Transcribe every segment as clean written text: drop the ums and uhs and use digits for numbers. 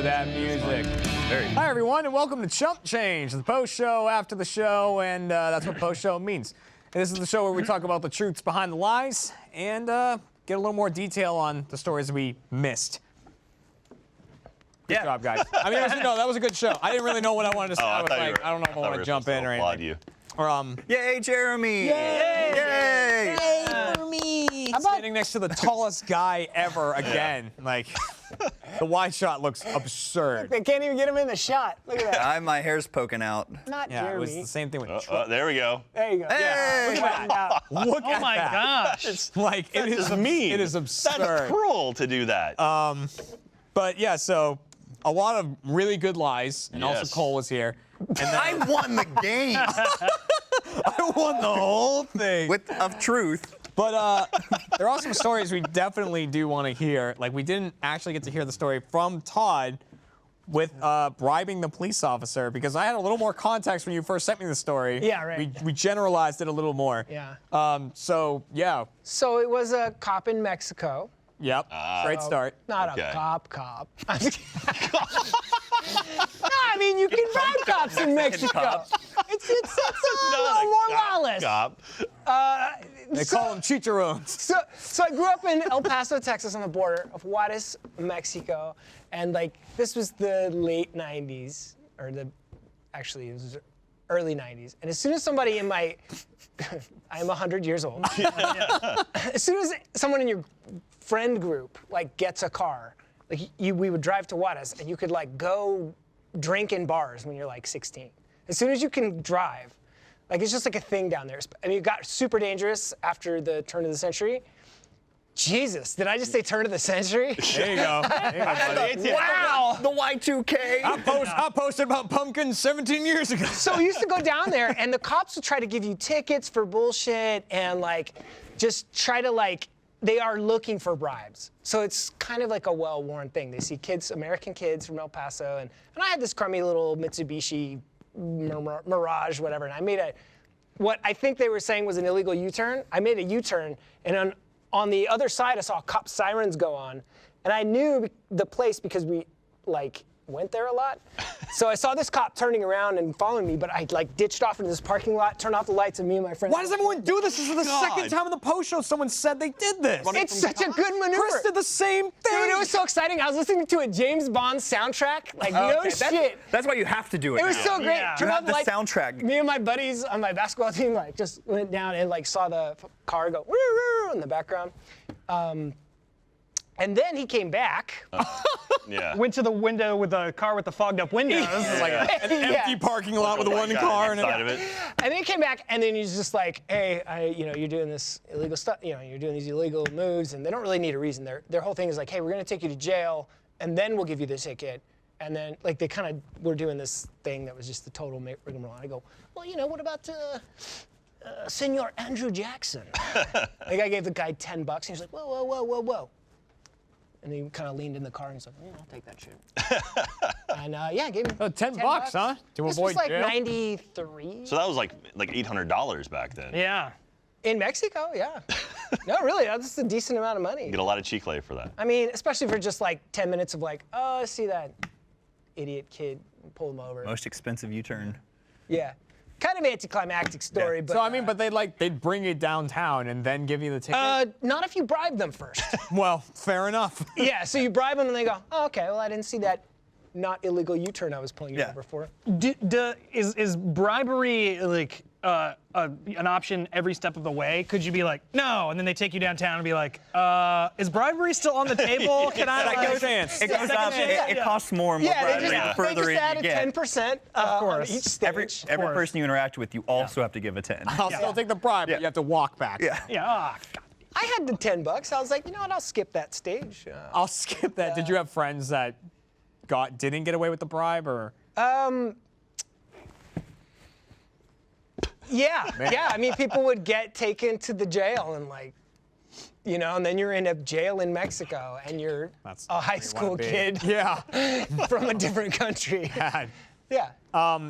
with that music. Hi, everyone, and welcome to Chump Change, the post show after the show, and that's what post show means. And this is the show where we talk about the truths behind the lies and get a little more detail on the stories we missed. Good job, guys. I mean, no, that was a good show. I didn't really know what I wanted to say. I was like, I don't know if I want to jump in or anything. Yay, Jeremy! Yay! Yay! Yay for me! Standing next to the tallest guy ever again. Like, the wide shot looks absurd. They can't even get him in the shot. Look at that. My hair's poking out. Not Yeah, Jeremy. it was the same thing with Trump. There we go. There you go. Hey! Look at that. Look at Oh my that. gosh. It's Like, it is mean. It is absurd. That's cruel to do that. But yeah, so a lot of really good lies, and also Yes. Cole was here. And then I won the game I won the whole thing. of truth. But there are some stories we definitely do want to hear. Like, we didn't actually get to hear the story from Todd with bribing the police officer, because I had a little more context when you first sent me the story. Yeah, right. We generalized it a little more. Yeah. So, yeah. So it was a cop in Mexico. Yep. Great start. Not Okay. a cop. I'm just kidding. No, I mean, you can bribe cops in Mexico. It's a little more lawless. Cop. They call them chicharrones. So I grew up in El Paso, Texas, on the border of Juarez, Mexico, and like this was the late '90s, or actually it was early '90s. And as soon as somebody in my, I'm 100 years old. As soon as someone in your friend group like gets a car, like we would drive to Juarez, and you could like go drink in bars when you're like 16. As soon as you can drive. Like, it's just like a thing down there. I mean, it got super dangerous after the turn of the century. Jesus, did I just say turn of the century? There you go. There you go, buddy. Wow! The Y2K. I posted about pumpkins 17 years ago. So we used to go down there, and the cops would try to give you tickets for bullshit and, like, just try to, like, they are looking for bribes. So it's kind of like a well-worn thing. They see kids, American kids from El Paso, and I had this crummy little Mitsubishi Mirage, whatever, and I made what I think they were saying was an illegal U-turn. I made a U-turn, and on the other side, I saw cop sirens go on, and I knew the place because we, like, went there a lot. So I saw this cop turning around and following me, but I, like, ditched off into this parking lot, turned off the lights, and me and my friend. Why does everyone do this? This is the second time in the post show someone said they did this. It's such a good maneuver. Chris did the same thing. Dude, it was so exciting. I was listening to a James Bond soundtrack. Like, no shit. That's why you have to do it. It was so great. Yeah. Turn You off have the lights. soundtrack. Me and my buddies on my basketball team, like, just went down and, like, saw the car go woo in the background. And then he came back. Yeah. Went to the window with the car with the fogged up windows. Like an empty parking lot with one car and Side of it. And then he came back, and then he's just like, hey, you're doing this illegal stuff, you're doing these illegal moves, and they don't really need a reason. Their whole thing is like, hey, we're gonna take you to jail, and then we'll give you the ticket. And then, like, they kind of were doing this thing that was just the total rigmarole. I go, well, what about Senor Andrew Jackson? Like, I gave the guy $10, and he was like, whoa. And he kind of leaned in the car and he's like, I'll take that shit. And I gave him $10, huh? To this avoid was like jail? 93. So that was like $800 back then. Yeah. In Mexico, yeah. No, really, that's a decent amount of money. You get a lot of chicle for that. I mean, especially for just like 10 minutes of like, oh, I see that idiot kid, pull him over. Most expensive U-turn. Yeah. Kind of anticlimactic story, Yeah. but. So, I mean, but they'd bring you downtown and then give you the ticket? Not if you bribe them first. Well, fair enough. Yeah, so you bribe them and they go, oh, okay, well, I didn't see that not illegal U-turn I was pulling you over for. Is bribery like an option every step of the way? Could you be like, no, and then they take you downtown and be like, is bribery still on the table? Can I Second like, chance. It goes Second up. chance. It costs more and more Yeah, bribery they the further in added you get. 10% course. on each stage. Every course. person you interact with, you also have to give a 10. I'll still take the bribe, but you have to walk back. Yeah. Yeah. Oh, God. I had the $10. I was like, you know what? I'll skip that stage. I'll skip that. Did you have friends that didn't get away with the bribe, or? Yeah. I mean, people would get taken to the jail and like, and then you're in a jail in Mexico and you're That's a high not where you wanna school be. kid Yeah. from a different country. Bad. Yeah.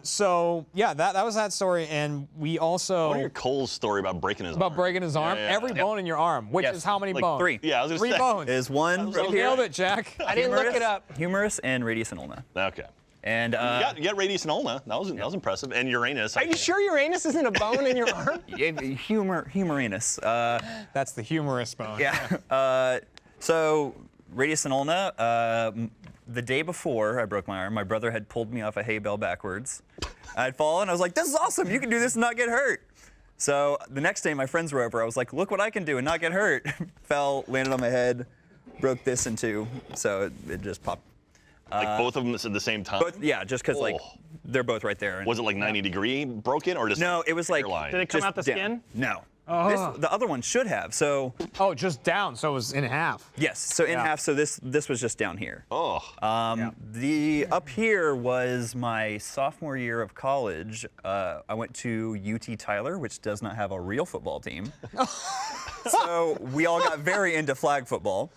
So yeah, that was that story, and we I want to also hear Cole's story about breaking his arm. breaking his arm. Yeah. Every bone in your arm, which Yes. is how many Like bones? 3. Yeah, I was gonna Three say. bones. Is one You nailed it, Jack. I didn't look it up. humerus and radius and ulna. Okay. And You got radius and ulna. That was impressive. And Uranus. Are you sure Uranus isn't a bone in your arm? humerus. That's the humorous bone. Yeah. So radius and ulna. The day before I broke my arm, my brother had pulled me off a hay bale backwards. I'd fallen. I was like, "This is awesome! You can do this and not get hurt." So the next day, my friends were over. I was like, "Look what I can do and not get hurt." Fell, landed on my head, broke this in 2. So it just popped. Like both of them at the same time? But yeah, just because like Oh. they're both right there. And Was it like 90-degree broken or just no, it was like hairline? Did it come just out the down. skin? No. Oh. The other one should have. So Oh, just down, so it was in half. yes. So in Yeah. half. So this was just down here. Oh. The up here was my sophomore year of college. I went to UT Tyler, which does not have a real football team. So we all got very into flag football.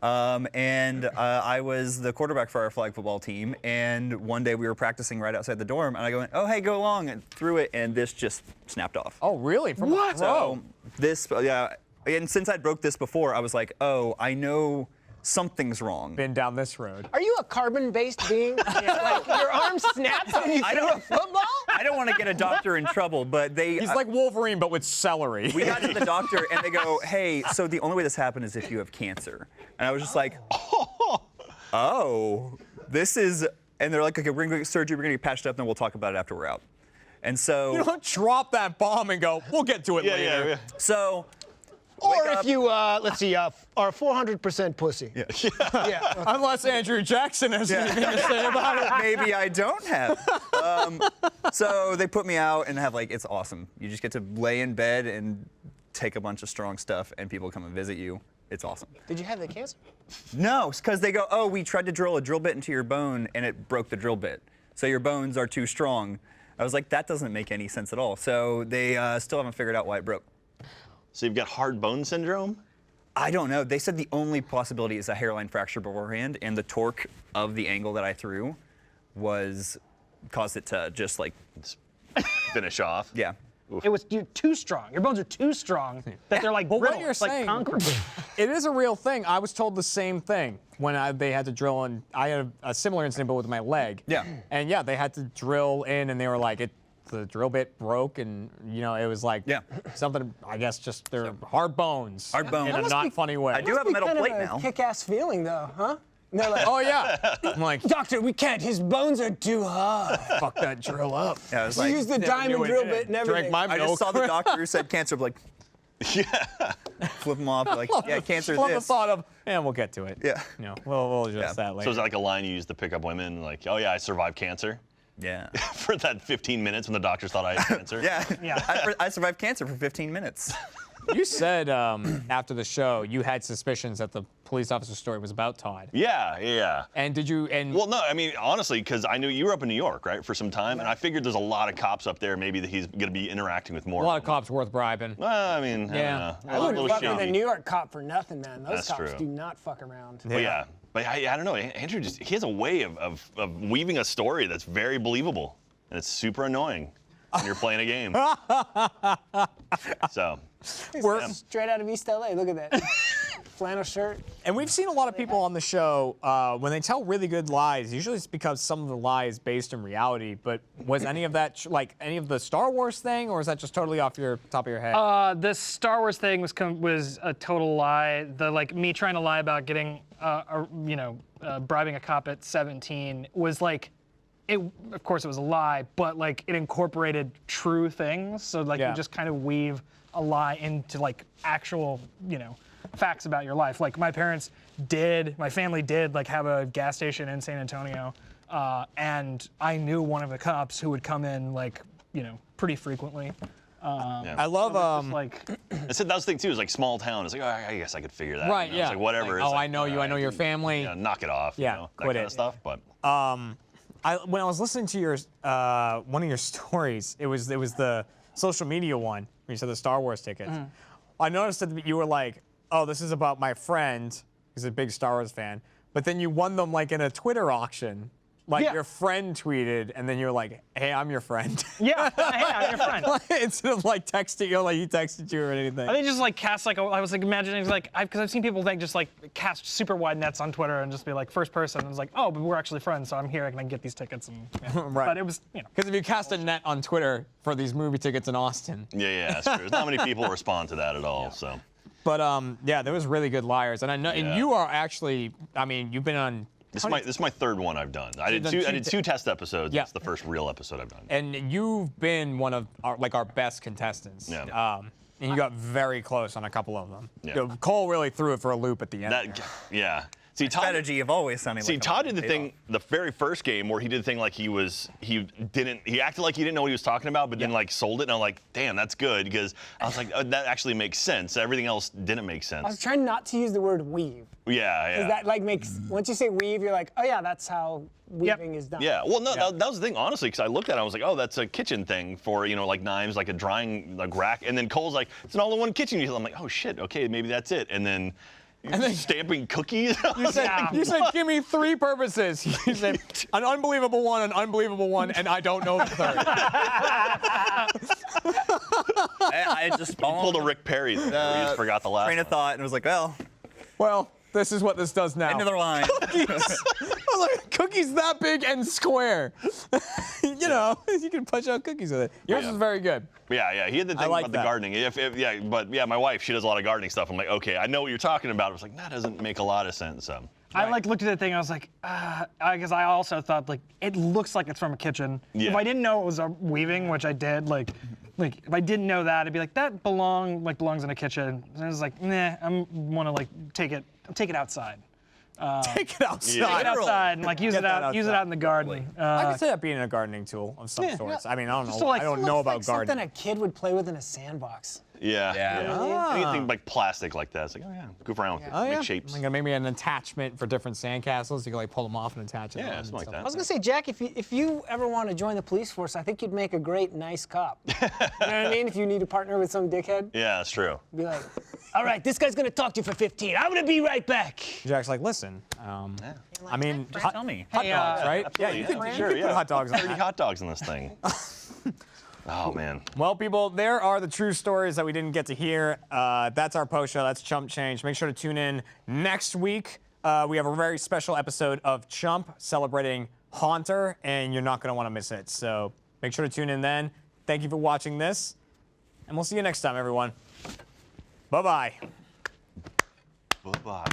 And I was the quarterback for our flag football team. And one day we were practicing right outside the dorm, and I go, "Oh, hey, go along," and threw it, and this just snapped off. Oh, really? From What? A So throw? this, yeah. And since I broke this before, I was like, "Oh, I know something's wrong." Been down this road. Are you a carbon-based being? Like your arm snaps when you throw a football? I don't want to get a doctor in trouble, but they. He's like Wolverine, but with celery. We got to the doctor and they go, "Hey, so the only way this happened is if you have cancer." And I was just like, "Oh, this is," and they're like, "Okay, we're gonna get surgery, we're gonna get patched up, and then we'll talk about it after we're out." And so, You don't drop that bomb and go, we'll get to it yeah, later. yeah. so Or Wake if up. you, let's see, are 400% pussy. Yeah. Unless Andrew Jackson has anything to say about it. maybe I don't have. So they put me out and have like, it's awesome. You just get to lay in bed and take a bunch of strong stuff, and people come and visit you. It's awesome. Did you have the cancer? No, because they go, "Oh, we tried to drill a drill bit into your bone and it broke the drill bit. So your bones are too strong." I was like, that doesn't make any sense at all. So they still haven't figured out why it broke. So you've got hard bone syndrome? I don't know. They said the only possibility is a hairline fracture beforehand, and the torque of the angle that I threw caused it to just like, Finish off. yeah. You're too strong. Your bones are too strong that they're like But what brittle. you're It's like saying- concrete. It is a real thing. I was told the same thing when they had to drill in. I had a similar incident, but with my leg. Yeah. And yeah, they had to drill in, and they were like, the drill bit broke, and it was like Yeah. something. I guess just they're hard bones. Hard bones. in That a must not be- funny way. I do have a metal kind plate of a now. kick-ass feeling, though, huh? And they're like, Oh yeah. I'm like, doctor, we can't. His bones are too hard. fuck that drill up. Yeah, I was We like, use the Never diamond knew it. drill bit and everything. Drink my I milk. just saw the doctor who said cancer, like, flip them off, like, yeah, cancer Love the this. thought of, and we'll get to it. Yeah. We'll address Yeah. that later. So is that like a line you use to pick up women? Like, oh yeah, I survived cancer? Yeah. For that 15 minutes when the doctors thought I had cancer? Yeah. Yeah. I survived cancer for 15 minutes. You said after the show you had suspicions that the police officer story was about Todd. Yeah. And did you? And Well, no, I mean, honestly, because I knew you were up in New York, right, for some time, and I figured there's a lot of cops up there, maybe that he's going to be interacting with more. a lot of cops worth bribing. Well, I mean, I Yeah. don't know. I A wouldn't little fuck with a shady. New York cop for nothing, man. Those That's cops true. do not fuck around. But yeah, but I don't know. Andrew he has a way of weaving a story that's very believable, and it's super annoying when you're playing a game. So, We're- Straight out of East LA. Look at that. Flannel shirt. And we've seen a lot of people on the show when they tell really good lies. Usually it's because some of the lie is based in reality. But was any of that like any of the Star Wars thing, or is that just totally off your top of your head? The Star Wars thing was a total lie. The me trying to lie about getting bribing a cop at 17 was like, of course it was a lie, but like it incorporated true things. So like Yeah. you just kind of weave a lie into like actual facts about your life. Like my family did like have a gas station in San Antonio, and I knew one of the cops who would come in like pretty frequently. I love Just like I said that was the thing too. Is like small town. It's like, oh, I guess I could figure that. right, It's yeah. like whatever. Like, It's oh, like, I know you. I know your family. knock it off. Yeah, that quit kind it. of stuff. But When I was listening to your one of your stories, it was the social media one where you said the Star Wars tickets. I noticed that you were like, "Oh, this is about my friend. He's a big Star Wars fan." But then you won them like in a Twitter auction. like Yeah. your friend tweeted, and then you're like, "Hey, I'm your friend." Yeah, hey, I'm your friend. Instead of like texting you, like he texted you or anything. I think just like cast like I was like imagining like because I've seen people like just like cast super wide nets on Twitter and just be like first person and it's like but we're actually friends, so I'm here, I can get these tickets and Right. But it was Because if you cast a net on Twitter for these movie tickets in Austin. Yeah, that's true. There's not many people respond to that at all. So. But yeah, there was really good liars, and I know, and Yeah. you are actually, I mean, you've been on. This is my third one I've done. I did two test episodes. Yeah. It's the first real episode I've done. And you've been one of our best contestants. Yeah. And you got very close on a couple of them. Yeah. You know, Cole really threw it for a loop at the end. Yeah. See, Todd, Strategy of always sounding like. Todd did the thing the very first game where he did the thing like he acted like he didn't know what he was talking about, but then like sold it, and I'm like, damn, that's good, because I was like, that actually makes sense. Everything else didn't make sense. I was trying not to use the word weave. Yeah. Because that like makes, once you say weave, you're like, oh yeah, that's how weaving is done. Yeah, well, no, that was the thing, honestly, because I looked at it, I was like, oh, that's a kitchen thing for, like knives, like a drying rack. And then Cole's like, it's an all-in-one kitchen utensil. I'm like, oh, shit, okay, maybe that's it. And then stamping cookies. You said, give me 3 purposes. You said, an unbelievable one, and I don't know the third. I just Pulled a Rick Perry there. We just forgot the last train of one. thought and was like, well, Well, this is what this does now. another line. I was like, cookies that big and square. You know, you can punch out cookies with it. Yours is very good. Yeah, he had the thing like about the that. gardening. But my wife, she does a lot of gardening stuff. I'm like, okay, I know what you're talking about. I was like, that doesn't make a lot of sense. So. I like looked at the thing. I was like, because I also thought like it looks like it's from a kitchen. Yeah. If I didn't know it was a weaving, which I did, like if I didn't know that, I'd be like, that belongs in a kitchen. And I was like, nah, I want to like take it outside. Take it outside. Take it outside and like use Get it that out outside. in the garden. I could say that being a gardening tool of some sorts. I mean, I don't Just know. to, like, I don't It know looks about like gardening. something a kid would play with in a sandbox. Yeah. Anything like plastic like that. It's like, oh yeah, goof around with it. Oh, yeah. Make shapes. Like maybe an attachment for different sandcastles. You can like pull them off and attach it. Yeah, on and something like stuff. that. I was gonna say, Jack, if you ever want to join the police force, I think you'd make a great nice cop. You know what I mean? If you need to partner with some dickhead, Yeah, that's true. be like, all right, this guy's gonna talk to you for 15. I'm gonna be right back. Jack's like, listen. I mean, Tell me. hot dogs, right? Absolutely, you can sure, put hot dogs on 30 that. hot dogs in this thing. Oh man. Well, people, there are the true stories that we didn't get to hear. That's our post show. That's Chump Change. Make sure to tune in next week. We have a very special episode of Chump celebrating Haunter, and you're not going to want to miss it. So make sure to tune in then. Thank you for watching this, and we'll see you next time, everyone. Bye-bye. Bye-bye.